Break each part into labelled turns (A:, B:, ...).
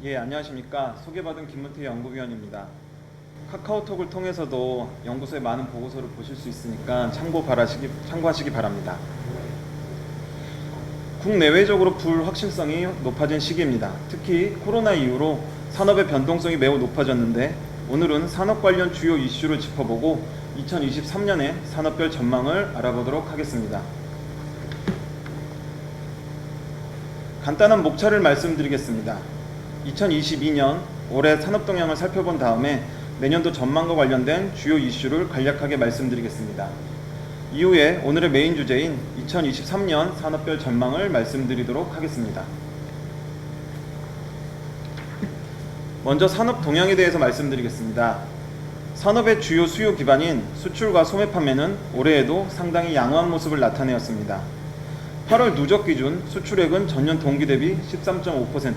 A: 예, 안녕하십니까. 소개받은 김문태 연구위원입니다. 카카오톡을 통해서도 연구소의 많은 보고서를 보실 수 있으니까 참고하시기 바랍니다. 국내외적으로 불확실성이 높아진 시기입니다. 특히 코로나 이후로 산업의 변동성이 매우 높아졌는데, 오늘은 산업 관련 주요 이슈를 짚어보고 2023년의 산업별 전망을 알아보도록 하겠습니다. 간단한 목차를 말씀드리겠습니다. 2022년 올해 산업 동향을 살펴본 다음에 내년도 전망과 관련된 주요 이슈를 간략하게 말씀드리겠습니다. 이후에 오늘의 메인 주제인 2023년 산업별 전망을 말씀드리도록 하겠습니다. 먼저 산업 동향에 대해서 말씀드리겠습니다. 산업의 주요 수요 기반인 수출과 소매 판매는 올해에도 상당히 양호한 모습을 나타내었습니다. 8월 누적 기준 수출액은 전년 동기 대비 13.5%,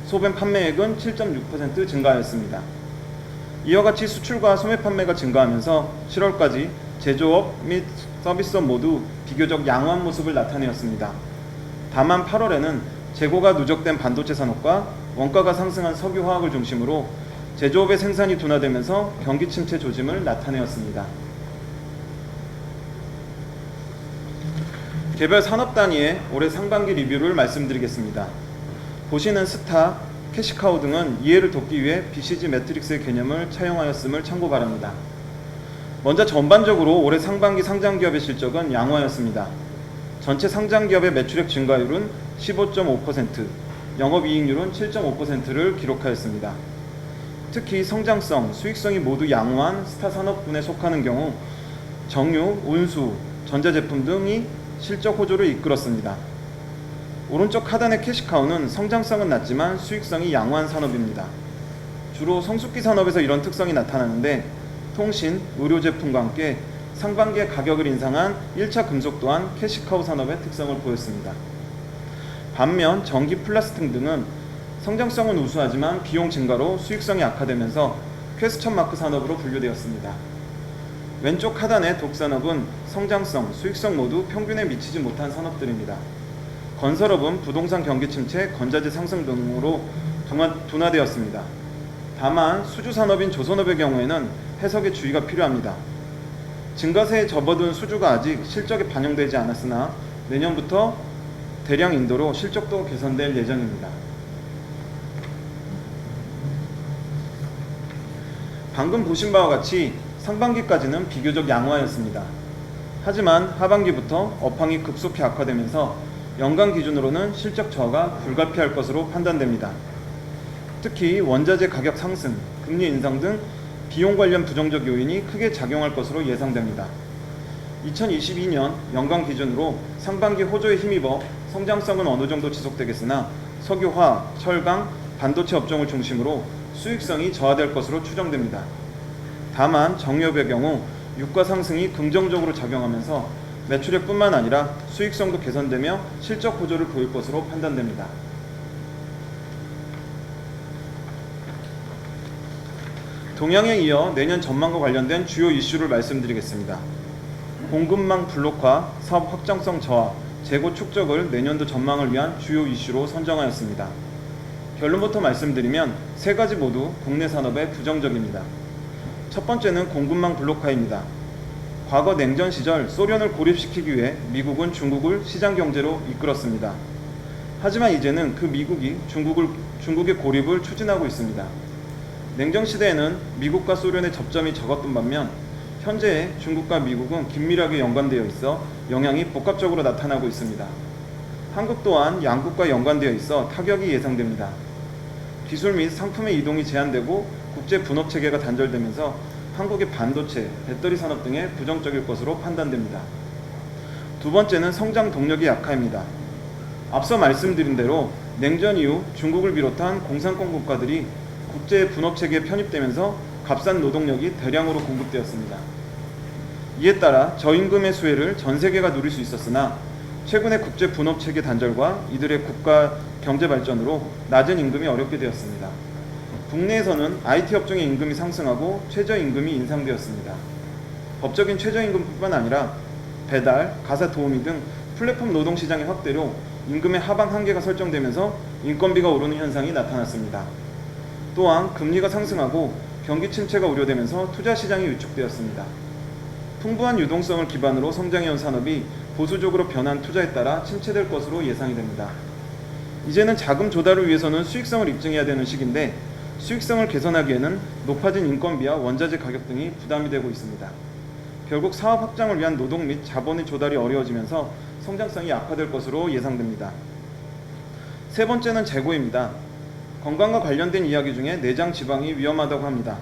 A: 소매 판매액은 7.6% 증가하였습니다. 이와 같이 수출과 소매 판매가 증가하면서 7월까지 제조업 및 서비스업 모두 비교적 양호한 모습을 나타내었습니다. 다만 8월에는 재고가 누적된 반도체 산업과 원가가 상승한 석유화학을 중심으로 제조업의 생산이 둔화되면서 경기 침체 조짐을 나타내었습니다. 개별 산업 단위의 올해 상반기 리뷰를 말씀드리겠습니다. 보시는 스타, 캐시카우 등은 이해를 돕기 위해 BCG 매트릭스의 개념을 차용하였음을 참고 바랍니다. 먼저 전반적으로 올해 상반기 상장기업의 실적은 양호하였습니다. 전체 상장기업의 매출액 증가율은 15.5%, 영업이익률은 7.5%를 기록하였습니다. 특히 성장성, 수익성이 모두 양호한 스타 산업군에 속하는 경우 정유, 운수, 전자제품 등이 실적 호조를 이끌었습니다. 오른쪽 하단의 캐시카우는 성장성은 낮지만 수익성이 양호한 산업입니다. 주로 성숙기 산업에서 이런 특성이 나타나는데, 통신, 의료제품과 함께 상반기에 가격을 인상한 1차 금속 또한 캐시카우 산업의 특성을 보였습니다. 반면 전기, 플라스틱 등은 성장성은 우수하지만 비용 증가로 수익성이 악화되면서 퀘스천 마크 산업으로 분류되었습니다. 왼쪽 하단의 독산업은 성장성, 수익성 모두 평균에 미치지 못한 산업들입니다. 건설업은 부동산 경기 침체, 건자재 상승 등으로 둔화되었습니다. 다만 수주산업인 조선업의 경우에는 해석에 주의가 필요합니다. 증가세에 접어든 수주가 아직 실적에 반영되지 않았으나 내년부터 대량 인도로 실적도 개선될 예정입니다. 방금 보신 바와 같이 상반기까지는 비교적 양호하였습니다. 하지만 하반기부터 업황이 급속히 악화되면서 연간 기준으로는 실적 저하가 불가피할 것으로 판단됩니다. 특히 원자재 가격 상승, 금리 인상 등 비용 관련 부정적 요인이 크게 작용할 것으로 예상됩니다. 2022년 연간 기준으로 상반기 호조에 힘입어 성장성은 어느 정도 지속되겠으나 석유화, 철강, 반도체 업종을 중심으로 수익성이 저하될 것으로 추정됩니다. 다만 정유업의 경우 유가 상승이 긍정적으로 작용하면서 매출액뿐만 아니라 수익성도 개선되며 실적 호조를 보일 것으로 판단됩니다. 동향에 이어 내년 전망과 관련된 주요 이슈를 말씀드리겠습니다. 공급망 블록화, 사업 확장성 저하, 재고 축적을 내년도 전망을 위한 주요 이슈로 선정하였습니다. 결론부터 말씀드리면 세 가지 모두 국내 산업에 부정적입니다. 첫 번째는 공급망 블록화입니다. 과거 냉전 시절 소련을 고립시키기 위해 미국은 중국을 시장 경제로 이끌었습니다. 하지만 이제는 그 미국이 중국의 고립을 추진하고 있습니다. 냉전 시대에는 미국과 소련의 접점이 적었던 반면 현재의 중국과 미국은 긴밀하게 연관되어 있어 영향이 복합적으로 나타나고 있습니다. 한국 또한 양국과 연관되어 있어 타격이 예상됩니다. 기술 및 상품의 이동이 제한되고 국제 분업 체계가 단절되면서 한국의 반도체, 배터리 산업 등에 부정적일 것으로 판단됩니다. 두 번째는 성장 동력이 약화입니다. 앞서 말씀드린 대로 냉전 이후 중국을 비롯한 공산권 국가들이 국제 분업 체계에 편입되면서 값싼 노동력이 대량으로 공급되었습니다. 이에 따라 저임금의 수혜를 전 세계가 누릴 수 있었으나 최근의 국제 분업 체계 단절과 이들의 국가 경제 발전으로 낮은 임금이 어렵게 되었습니다. 국내에서는 IT 업종의 임금이 상승하고 최저임금이 인상되었습니다. 법적인 최저임금뿐만 아니라 배달, 가사 도우미 등 플랫폼 노동시장의 확대로 임금의 하방 한계가 설정되면서 인건비가 오르는 현상이 나타났습니다. 또한 금리가 상승하고 경기 침체가 우려되면서 투자 시장이 위축되었습니다. 풍부한 유동성을 기반으로 성장해온 산업이 보수적으로 변한 투자에 따라 침체될 것으로 예상이 됩니다. 이제는 자금 조달을 위해서는 수익성을 입증해야 되는 시기인데 수익성을 개선하기에는 높아진 인건비와 원자재 가격 등이 부담이 되고 있습니다. 결국 사업 확장을 위한 노동 및 자본의 조달이 어려워지면서 성장성이 악화될 것으로 예상됩니다. 세 번째는 재고입니다. 건강과 관련된 이야기 중에 내장 지방이 위험하다고 합니다.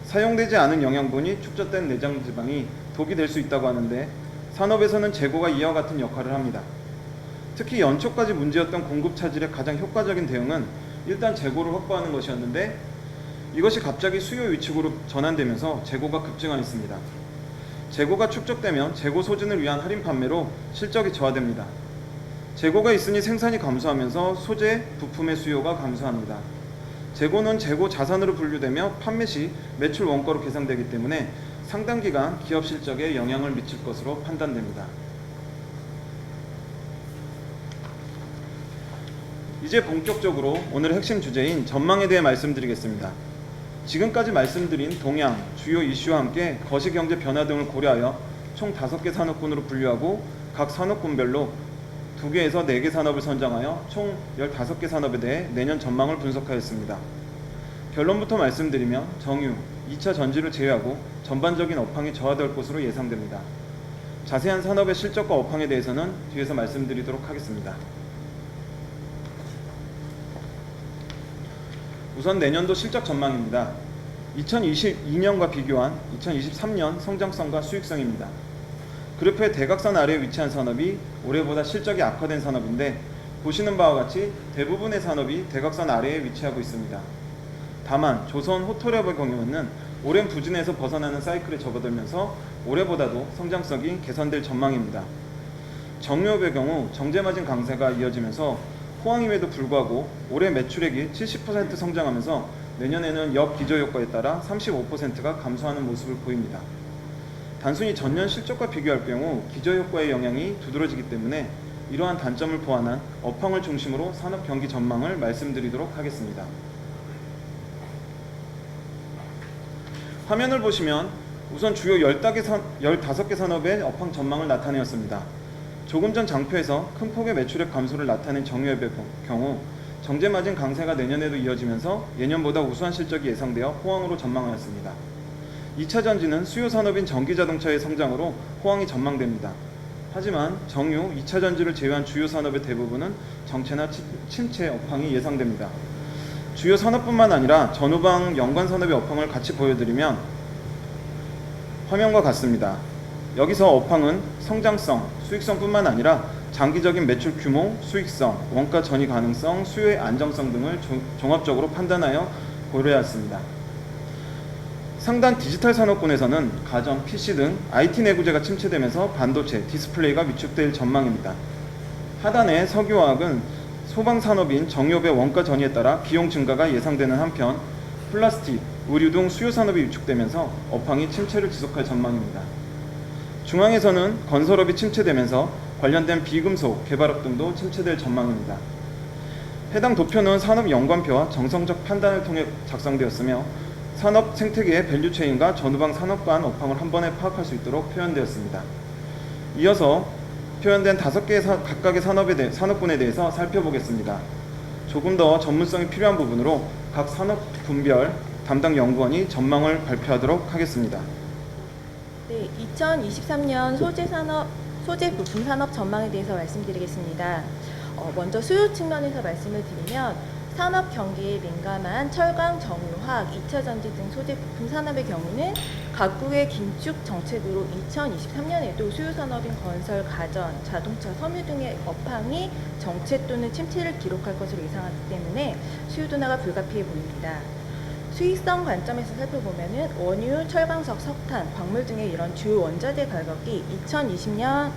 A: 사용되지 않은 영양분이 축적된 내장 지방이 독이 될 수 있다고 하는데 산업에서는 재고가 이와 같은 역할을 합니다. 특히 연초까지 문제였던 공급 차질의 가장 효과적인 대응은 일단 재고를 확보하는 것이었는데 이것이 갑자기 수요 위축으로 전환되면서 재고가 급증하였습니다. 재고가 축적되면 재고 소진을 위한 할인 판매로 실적이 저하됩니다. 재고가 있으니 생산이 감소하면서 소재, 부품의 수요가 감소합니다. 재고는 재고 자산으로 분류되며 판매 시 매출 원가로 계산되기 때문에 상당 기간 기업 실적에 영향을 미칠 것으로 판단됩니다. 이제 본격적으로 오늘의 핵심 주제인 전망에 대해 말씀드리겠습니다. 지금까지 말씀드린 동향, 주요 이슈와 함께 거시경제 변화 등을 고려하여 총 5개 산업군으로 분류하고 각 산업군별로 2개에서 4개 산업을 선정하여 총 15개 산업에 대해 내년 전망을 분석하였습니다. 결론부터 말씀드리면 정유, 2차 전지를 제외하고 전반적인 업황이 저하될 것으로 예상됩니다. 자세한 산업의 실적과 업황에 대해서는 뒤에서 말씀드리도록 하겠습니다. 우선 내년도 실적 전망입니다. 2022년과 비교한 2023년 성장성과 수익성입니다. 그래프의 대각선 아래에 위치한 산업이 올해보다 실적이 악화된 산업인데 보시는 바와 같이 대부분의 산업이 대각선 아래에 위치하고 있습니다. 다만 조선 호토랩의 경우는 오랜 부진에서 벗어나는 사이클에 접어들면서 올해보다도 성장성이 개선될 전망입니다. 정유업의 경우 정제마진 강세가 이어지면서 호황임에도 불구하고 올해 매출액이 70% 성장하면서 내년에는 역기저효과에 따라 35%가 감소하는 모습을 보입니다. 단순히 전년 실적과 비교할 경우 기저효과의 영향이 두드러지기 때문에 이러한 단점을 보완한 업황을 중심으로 산업 경기 전망을 말씀드리도록 하겠습니다. 화면을 보시면 우선 주요 15개 산업의 업황 전망을 나타내었습니다. 조금 전 장표에서 큰 폭의 매출액 감소를 나타낸 정유업의 경우 정제마진 강세가 내년에도 이어지면서 예년보다 우수한 실적이 예상되어 호황으로 전망하였습니다. 2차 전지는 수요 산업인 전기자동차의 성장으로 호황이 전망됩니다. 하지만 정유, 2차 전지를 제외한 주요 산업의 대부분은 정체나 침체 업황이 예상됩니다. 주요 산업뿐만 아니라 전후방 연관 산업의 업황을 같이 보여드리면 화면과 같습니다. 여기서 업황은 성장성, 수익성뿐만 아니라 장기적인 매출 규모, 수익성, 원가 전이 가능성, 수요의 안정성 등을 종합적으로 판단하여 고려하였습니다. 상단 디지털 산업군에서는 가전, PC 등 IT 내구재가 침체되면서 반도체, 디스플레이가 위축될 전망입니다. 하단의 석유화학은 소방산업인 정유업의 원가 전이에 따라 비용 증가가 예상되는 한편 플라스틱, 의류 등 수요 산업이 위축되면서 업황이 침체를 지속할 전망입니다. 중앙에서는 건설업이 침체되면서 관련된 비금속, 개발업 등도 침체될 전망입니다. 해당 도표는 산업 연관표와 정성적 판단을 통해 작성되었으며 산업 생태계의 밸류체인과 전후방 산업 간 업황을 한 번에 파악할 수 있도록 표현되었습니다. 이어서 표현된 5개의 각각의 산업군에 대해서 살펴보겠습니다. 조금 더 전문성이 필요한 부분으로 각 산업군별 담당 연구원이 전망을 발표하도록 하겠습니다.
B: 네, 2023년 소재 부품 산업 전망에 대해서 말씀드리겠습니다. 먼저 수요 측면에서 말씀을 드리면 산업 경기에 민감한 철강, 정유, 화학, 2차 전지 등 소재 부품 산업의 경우는 각국의 긴축 정책으로 2023년에도 수요 산업인 건설, 가전, 자동차, 섬유 등의 업황이 정체 또는 침체를 기록할 것으로 예상하기 때문에 수요 둔화가 불가피해 보입니다. 수익성 관점에서 살펴보면은 원유, 철강석, 석탄, 광물 등의 이런 주요 원자재 가격이 2020년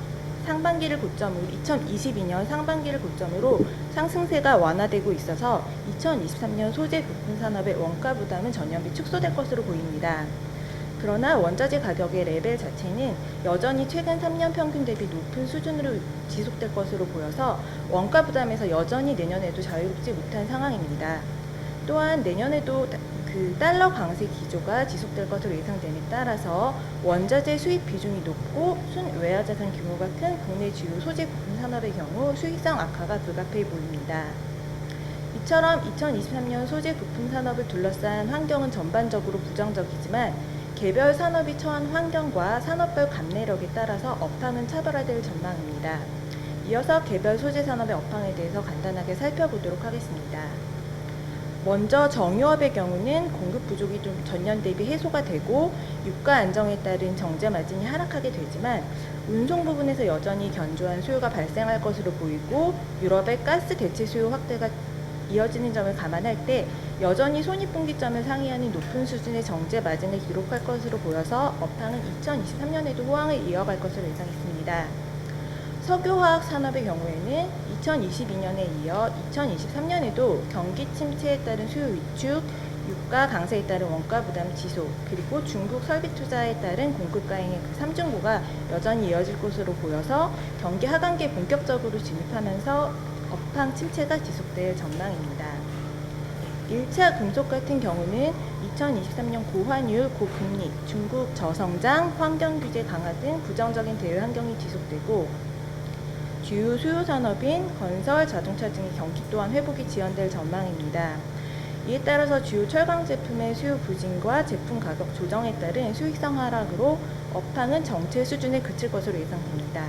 B: 상반기를 고점으로 2022년 상반기를 고점으로 상승세가 완화되고 있어서 2023년 소재 부품 산업의 원가 부담은 전년비 축소될 것으로 보입니다. 그러나 원자재 가격의 레벨 자체는 여전히 최근 3년 평균 대비 높은 수준으로 지속될 것으로 보여서 원가 부담에서 여전히 내년에도 자유롭지 못한 상황입니다. 또한 내년에도 달러 강세 기조가 지속될 것으로 예상됨에 따라서 원자재 수입 비중이 높고 순외화 자산 규모가 큰 국내 주요 소재 부품 산업의 경우 수익성 악화가 불가피해 보입니다. 이처럼 2023년 소재 부품 산업을 둘러싼 환경은 전반적으로 부정적이지만 개별 산업이 처한 환경과 산업별 감내력에 따라서 업황은 차별화될 전망입니다. 이어서 개별 소재 산업의 업황에 대해서 간단하게 살펴보도록 하겠습니다. 먼저 정유업의 경우는 공급 부족이 좀 전년 대비 해소가 되고 유가 안정에 따른 정제 마진이 하락하게 되지만 운송 부분에서 여전히 견조한 수요가 발생할 것으로 보이고 유럽의 가스 대체 수요 확대가 이어지는 점을 감안할 때 여전히 손익분기점을 상회하는 높은 수준의 정제 마진을 기록할 것으로 보여서 업황은 2023년에도 호황을 이어갈 것으로 예상했습니다. 석유화학 산업의 경우에는 2022년에 이어 2023년에도 경기 침체에 따른 수요 위축, 유가 강세에 따른 원가 부담 지속, 그리고 중국 설비 투자에 따른 공급 가행의 3중고가 여전히 이어질 것으로 보여서 경기 하반기에 본격적으로 진입하면서 업황 침체가 지속될 전망입니다. 1차 금속 같은 경우는 2023년 고환율, 고금리, 중국 저성장, 환경 규제 강화 등 부정적인 대외 환경이 지속되고 주요 수요 산업인 건설, 자동차 등의 경기 또한 회복이 지연될 전망입니다. 이에 따라서 주요 철강 제품의 수요 부진과 제품 가격 조정에 따른 수익성 하락으로 업황은 정체 수준에 그칠 것으로 예상됩니다.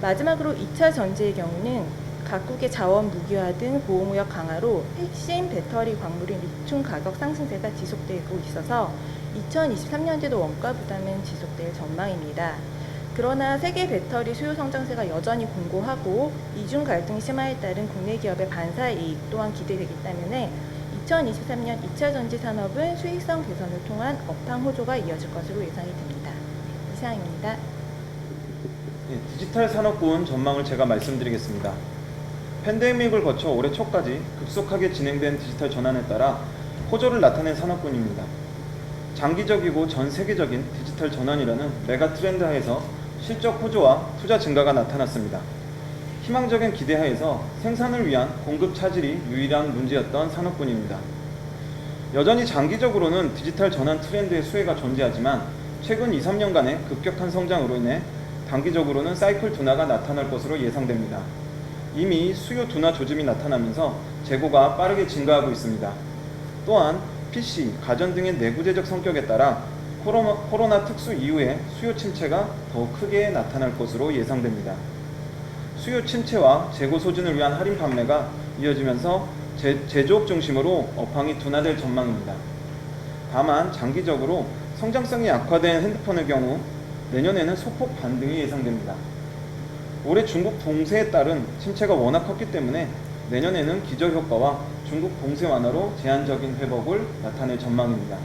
B: 마지막으로 2차 전지의 경우는 각국의 자원 무기화 등 보호무역 강화로 핵심 배터리 광물인 리튬 가격 상승세가 지속되고 있어서 2023년에도 원가 부담은 지속될 전망입니다. 그러나 세계 배터리 수요 성장세가 여전히 공고하고 이중 갈등 심화에 따른 국내 기업의 반사 이익 또한 기대되기 때문에 2023년 2차 전지 산업은 수익성 개선을 통한 업황 호조가 이어질 것으로 예상이 됩니다. 이상입니다.
A: 디지털 산업군 전망을 제가 말씀드리겠습니다. 팬데믹을 거쳐 올해 초까지 급속하게 진행된 디지털 전환에 따라 호조를 나타낸 산업군입니다. 장기적이고 전 세계적인 디지털 전환이라는 메가 트렌드 하에서 실적 호조와 투자 증가가 나타났습니다. 희망적인 기대 하에서 생산을 위한 공급 차질이 유일한 문제였던 산업군입니다. 여전히 장기적으로는 디지털 전환 트렌드의 수혜가 존재하지만 최근 2, 3년간의 급격한 성장으로 인해 단기적으로는 사이클 둔화가 나타날 것으로 예상됩니다. 이미 수요 둔화 조짐이 나타나면서 재고가 빠르게 증가하고 있습니다. 또한 PC, 가전 등의 내구재적 성격에 따라 코로나 특수 이후에 수요 침체가 더욱 크게 나타날 것으로 예상됩니다. 수요 침체와 재고 소진을 위한 할인 판매가 이어지면서 제조업 중심으로 업황이 둔화될 전망입니다. 다만 장기적으로 성장성이 악화된 핸드폰의 경우 내년에는 소폭 반등이 예상됩니다. 올해 중국 봉쇄에 따른 침체가 워낙 컸기 때문에 내년에는 기저효과와 중국 봉쇄 완화로 제한적인 회복을 나타낼 전망입니다.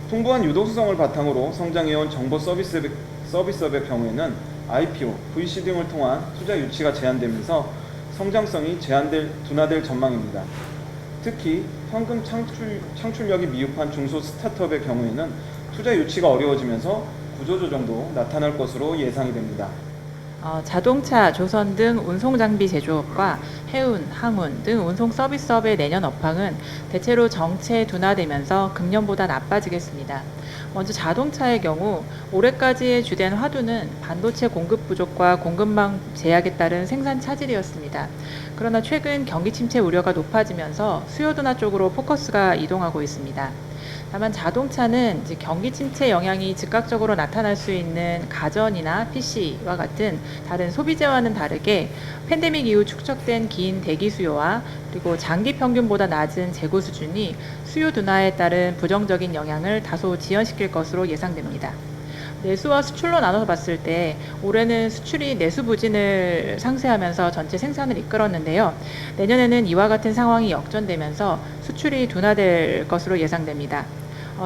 A: 풍부한 유동성을 바탕으로 성장해온 정보 서비스업의 경우에는 IPO, VC 등을 통한 투자 유치가 제한되면서 성장성이 둔화될 전망입니다. 특히 현금 창출력이 미흡한 중소 스타트업의 경우에는 투자 유치가 어려워지면서 구조조정도 나타날 것으로 예상이 됩니다.
C: 자동차, 조선 등 운송장비 제조업과 해운, 항운 등 운송 서비스업의 내년 업황은 대체로 정체 둔화되면서 금년보다 나빠지겠습니다. 먼저 자동차의 경우 올해까지의 주된 화두는 반도체 공급 부족과 공급망 제약에 따른 생산 차질이었습니다. 그러나 최근 경기 침체 우려가 높아지면서 수요 둔화 쪽으로 포커스가 이동하고 있습니다. 다만 자동차는 이제 경기 침체 영향이 즉각적으로 나타날 수 있는 가전이나 PC와 같은 다른 소비재와는 다르게 팬데믹 이후 축적된 긴 대기 수요와 그리고 장기 평균보다 낮은 재고 수준이 수요 둔화에 따른 부정적인 영향을 다소 지연시킬 것으로 예상됩니다. 내수와 수출로 나눠서 봤을 때 올해는 수출이 내수 부진을 상쇄하면서 전체 생산을 이끌었는데요. 내년에는 이와 같은 상황이 역전되면서 수출이 둔화될 것으로 예상됩니다.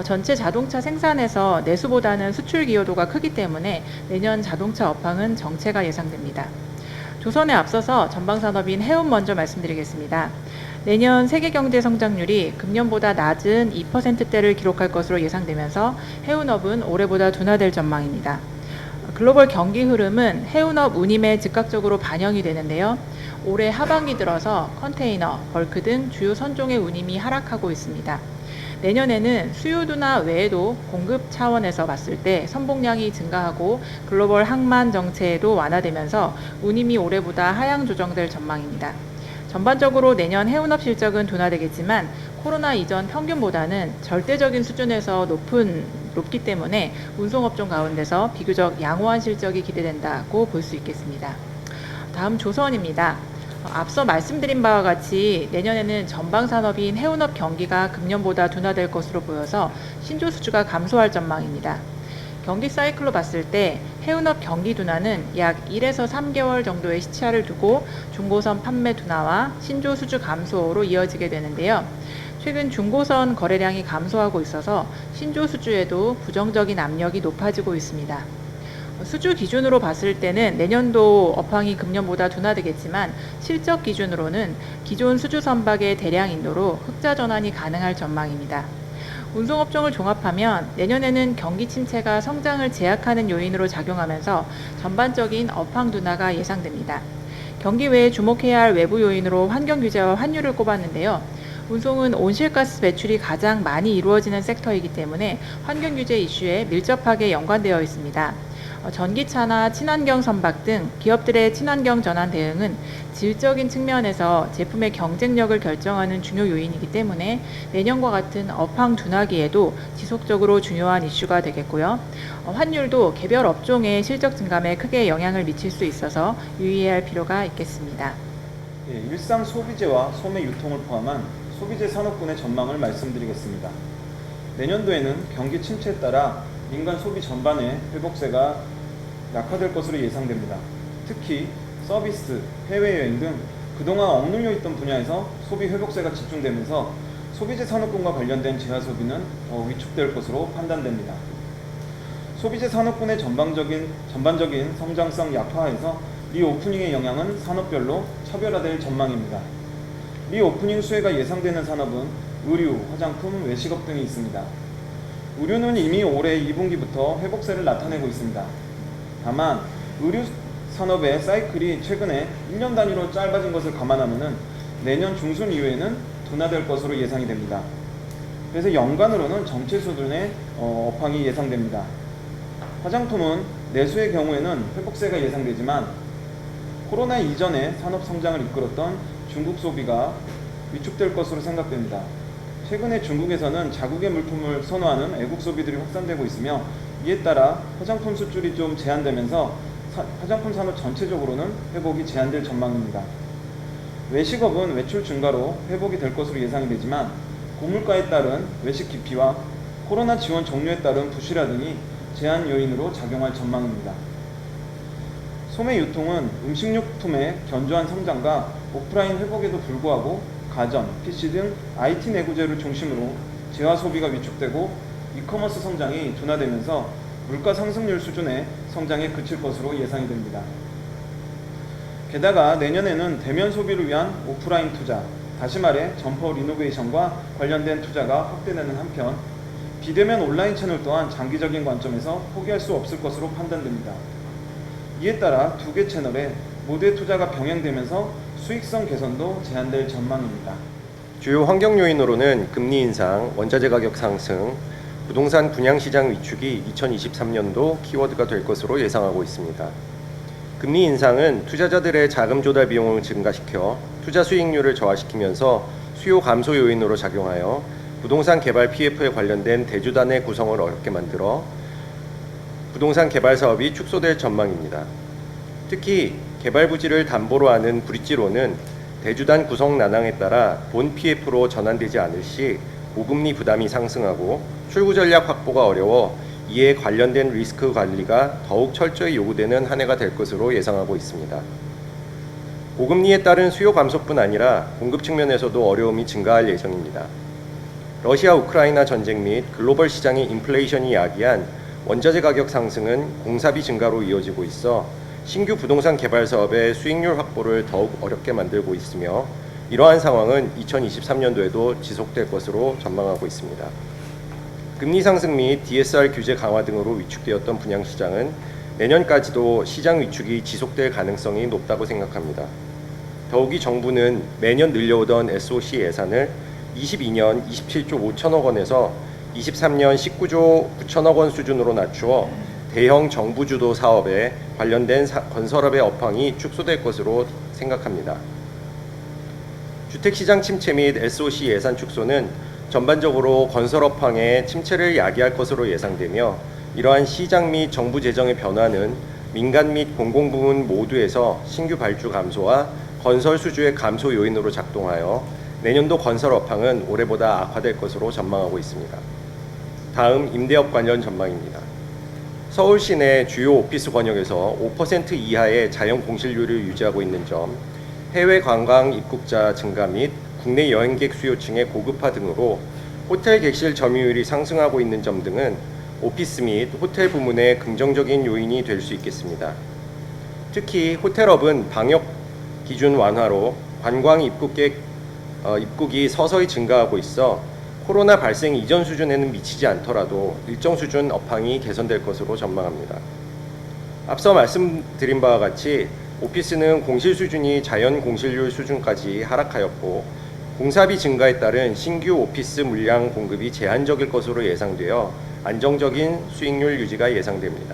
C: 전체 자동차 생산에서 내수보다는 수출 기여도가 크기 때문에 내년 자동차 업황은 정체가 예상됩니다. 조선에 앞서서 전방산업인 해운 먼저 말씀드리겠습니다. 내년 세계 경제 성장률이 금년보다 낮은 2%대를 기록할 것으로 예상되면서 해운업은 올해보다 둔화될 전망입니다. 글로벌 경기 흐름은 해운업 운임에 즉각적으로 반영이 되는데요. 올해 하반기 들어서 컨테이너, 벌크 등 주요 선종의 운임이 하락하고 있습니다. 내년에는 수요 둔화 외에도 공급 차원에서 봤을 때 선봉량이 증가하고 글로벌 항만 정체도 완화되면서 운임이 올해보다 하향 조정될 전망입니다. 전반적으로 내년 해운업 실적은 둔화되겠지만 코로나 이전 평균보다는 절대적인 수준에서 높기 때문에 운송업종 가운데서 비교적 양호한 실적이 기대된다고 볼 수 있겠습니다. 다음 조선입니다. 앞서 말씀드린 바와 같이 내년에는 전방 산업인 해운업 경기가 금년보다 둔화될 것으로 보여서 신조 수주가 감소할 전망입니다. 경기 사이클로 봤을 때 해운업 경기 둔화는 약 1에서 3개월 정도의 시차를 두고 중고선 판매 둔화와 신조 수주 감소로 이어지게 되는데요. 최근 중고선 거래량이 감소하고 있어서 신조 수주에도 부정적인 압력이 높아지고 있습니다. 수주 기준으로 봤을 때는 내년도 업황이 금년보다 둔화되겠지만 실적 기준으로는 기존 수주 선박의 대량 인도로 흑자 전환이 가능할 전망입니다. 운송업종을 종합하면 내년에는 경기 침체가 성장을 제약하는 요인으로 작용하면서 전반적인 업황 둔화가 예상됩니다. 경기 외에 주목해야 할 외부 요인으로 환경 규제와 환율을 꼽았는데요. 운송은 온실가스 배출이 가장 많이 이루어지는 섹터이기 때문에 환경 규제 이슈에 밀접하게 연관되어 있습니다. 전기차나 친환경 선박 등 기업들의 친환경 전환 대응은 질적인 측면에서 제품의 경쟁력을 결정하는 중요 요인이기 때문에 내년과 같은 업황 둔화기에도 지속적으로 중요한 이슈가 되겠고요. 환율도 개별 업종의 실적 증감에 크게 영향을 미칠 수 있어서 유의해야 할 필요가 있겠습니다.
A: 일상 소비재와 소매 유통을 포함한 소비재 산업군의 전망을 말씀드리겠습니다. 내년도에는 경기 침체에 따라 민간 소비 전반의 회복세가 약화될 것으로 예상됩니다. 특히 서비스, 해외여행 등 그동안 억눌려 있던 분야에서 소비 회복세가 집중되면서 소비재 산업군과 관련된 재화 소비는 위축될 것으로 판단됩니다. 소비재 산업군의 전반적인 성장성 약화에서 리오프닝의 영향은 산업별로 차별화될 전망입니다. 리오프닝 수혜가 예상되는 산업은 의류, 화장품, 외식업 등이 있습니다. 의류는 이미 올해 2분기부터 회복세를 나타내고 있습니다. 다만 의류 산업의 사이클이 최근에 1년 단위로 짧아진 것을 감안하면 내년 중순 이후에는 둔화될 것으로 예상이 됩니다. 그래서 연간으로는 정체 수준의 업황이 예상됩니다. 화장품은 내수의 경우에는 회복세가 예상되지만 코로나 이전의 산업 성장을 이끌었던 중국 소비가 위축될 것으로 생각됩니다. 최근에 중국에서는 자국의 물품을 선호하는 애국 소비들이 확산되고 있으며 이에 따라 화장품 수출이 좀 제한되면서 화장품 산업 전체적으로는 회복이 제한될 전망입니다. 외식업은 외출 증가로 회복이 될 것으로 예상이 되지만 고물가에 따른 외식 기피와 코로나 지원 종료에 따른 부실화 등이 제한 요인으로 작용할 전망입니다. 소매 유통은 음식료품의 견조한 성장과 오프라인 회복에도 불구하고 가전, PC 등 IT 내구재를 중심으로 재화 소비가 위축되고 이커머스 성장이 둔화되면서 물가 상승률 수준의 성장에 그칠 것으로 예상이 됩니다. 게다가 내년에는 대면 소비를 위한 오프라인 투자, 다시 말해 점퍼 리노베이션과 관련된 투자가 확대되는 한편 비대면 온라인 채널 또한 장기적인 관점에서 포기할 수 없을 것으로 판단됩니다. 이에 따라 두 개 채널에 모두의 투자가 병행되면서 수익성 개선도 제한될 전망입니다.
D: 주요 환경 요인으로는 금리 인상, 원자재 가격 상승, 부동산 분양시장 위축이 2023년도 키워드가 될 것으로 예상하고 있습니다. 금리 인상은 투자자들의 자금 조달 비용을 증가시켜 투자 수익률을 저하시키면서 수요 감소 요인으로 작용하여 부동산 개발 PF에 관련된 대주단의 구성을 어렵게 만들어 부동산 개발 사업이 축소될 전망입니다. 특히 개발 부지를 담보로 하는 브릿지로는 대주단 구성 난항에 따라 본 PF로 전환되지 않을 시 고금리 부담이 상승하고 출구 전략 확보가 어려워 이에 관련된 리스크 관리가 더욱 철저히 요구되는 한 해가 될 것으로 예상하고 있습니다. 고금리에 따른 수요 감소뿐 아니라 공급 측면에서도 어려움이 증가할 예정입니다. 러시아 우크라이나 전쟁 및 글로벌 시장의 인플레이션이 야기한 원자재 가격 상승은 공사비 증가로 이어지고 있어 신규 부동산 개발 사업의 수익률 확보를 더욱 어렵게 만들고 있으며 이러한 상황은 2023년도에도 지속될 것으로 전망하고 있습니다. 금리 상승 및 DSR 규제 강화 등으로 위축되었던 분양시장은 내년까지도 시장 위축이 지속될 가능성이 높다고 생각합니다. 더욱이 정부는 매년 늘려오던 SOC 예산을 22년 27조 5천억 원에서 23년 19조 9천억 원 수준으로 낮추어 대형 정부 주도 사업에 관련된 건설업의 업황이 축소될 것으로 생각합니다. 주택시장 침체 및 SOC 예산 축소는 전반적으로 건설 업황의 침체를 야기할 것으로 예상되며 이러한 시장 및 정부 재정의 변화는 민간 및 공공부문 모두에서 신규 발주 감소와 건설 수주의 감소 요인으로 작동하여 내년도 건설 업황은 올해보다 악화될 것으로 전망하고 있습니다. 다음 임대업 관련 전망입니다. 서울 시내 주요 오피스 권역에서 5% 이하의 자연 공실률을 유지하고 있는 점, 해외 관광 입국자 증가 및 국내 여행객 수요층의 고급화 등으로 호텔 객실 점유율이 상승하고 있는 점 등은 오피스 및 호텔 부문의 긍정적인 요인이 될 수 있겠습니다. 특히 호텔업은 방역 기준 완화로 관광 입국이 서서히 증가하고 있어 코로나 발생 이전 수준에는 미치지 않더라도 일정 수준 업황이 개선될 것으로 전망합니다. 앞서 말씀드린 바와 같이 오피스는 공실 수준이 자연 공실률 수준까지 하락하였고 공사비 증가에 따른 신규 오피스 물량 공급이 제한적일 것으로 예상되어 안정적인 수익률 유지가 예상됩니다.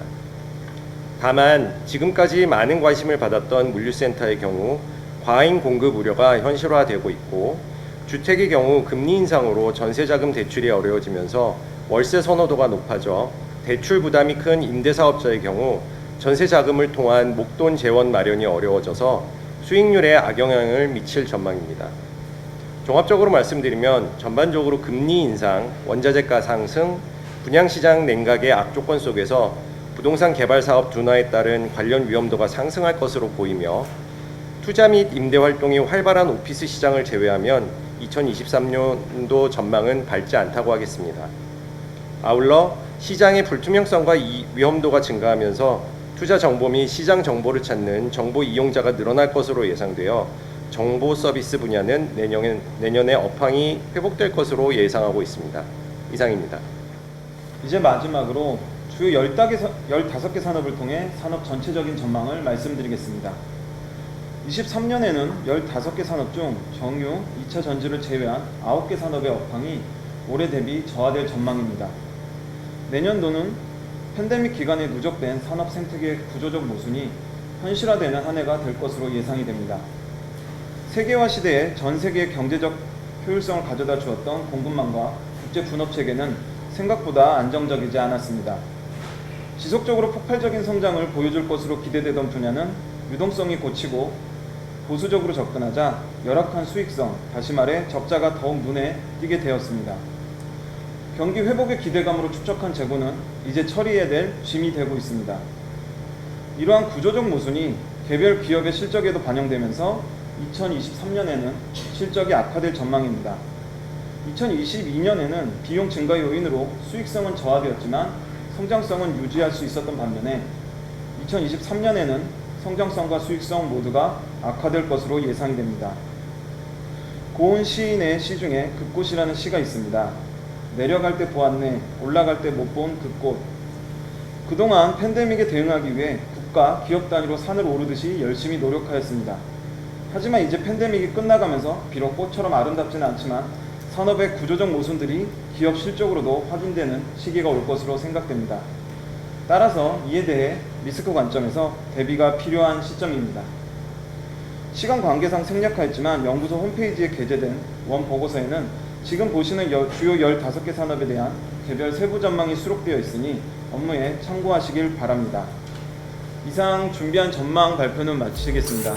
D: 다만 지금까지 많은 관심을 받았던 물류센터의 경우 과잉 공급 우려가 현실화되고 있고 주택의 경우 금리 인상으로 전세자금 대출이 어려워지면서 월세 선호도가 높아져 대출 부담이 큰 임대사업자의 경우 전세자금을 통한 목돈 재원 마련이 어려워져서 수익률에 악영향을 미칠 전망입니다. 종합적으로 말씀드리면 전반적으로 금리 인상, 원자재가 상승, 분양시장 냉각의 악조건 속에서 부동산 개발 사업 둔화에 따른 관련 위험도가 상승할 것으로 보이며 투자 및 임대 활동이 활발한 오피스 시장을 제외하면 2023년도 전망은 밝지 않다고 하겠습니다. 아울러 시장의 불투명성과 위험도가 증가하면서 투자 정보 및 시장 정보를 찾는 정보 이용자가 늘어날 것으로 예상되어 정보 서비스 분야는 내년에 업황이 회복될 것으로 예상하고 있습니다. 이상입니다.
A: 이제 마지막으로 주요 15개 산업을 통해 산업 전체적인 전망을 말씀드리겠습니다. 23년에는 15개 산업 중 정유, 2차 전지를 제외한 9개 산업의 업황이 올해 대비 저하될 전망입니다. 내년도는 팬데믹 기간에 누적된 산업 생태계 구조적 모순이 현실화되는 한 해가 될 것으로 예상이 됩니다. 세계화 시대에 전 세계의 경제적 효율성을 가져다 주었던 공급망과 국제 분업 체계는 생각보다 안정적이지 않았습니다. 지속적으로 폭발적인 성장을 보여줄 것으로 기대되던 분야는 유동성이 고치고 보수적으로 접근하자 열악한 수익성, 다시 말해 적자가 더욱 눈에 띄게 되었습니다. 경기 회복의 기대감으로 축적한 재고는 이제 처리해야 될 짐이 되고 있습니다. 이러한 구조적 모순이 개별 기업의 실적에도 반영되면서 2023년에는 실적이 악화될 전망입니다. 2022년에는 비용 증가 요인으로 수익성은 저하되었지만 성장성은 유지할 수 있었던 반면에 2023년에는 성장성과 수익성 모두가 악화될 것으로 예상이 됩니다. 고은 시인의 시 중에 긋꽃이라는 시가 있습니다. 내려갈 때 보았네, 올라갈 때 못 본 긋꽃. 그동안 팬데믹에 대응하기 위해 국가, 기업 단위로 산을 오르듯이 열심히 노력하였습니다. 하지만 이제 팬데믹이 끝나가면서 비록 꽃처럼 아름답지는 않지만 산업의 구조적 모순들이 기업 실적으로도 확인되는 시기가 올 것으로 생각됩니다. 따라서 이에 대해 리스크 관점에서 대비가 필요한 시점입니다. 시간 관계상 생략하였지만 연구소 홈페이지에 게재된 원 보고서에는 지금 보시는 주요 15개 산업에 대한 개별 세부 전망이 수록되어 있으니 업무에 참고하시길 바랍니다. 이상 준비한 전망 발표는 마치겠습니다.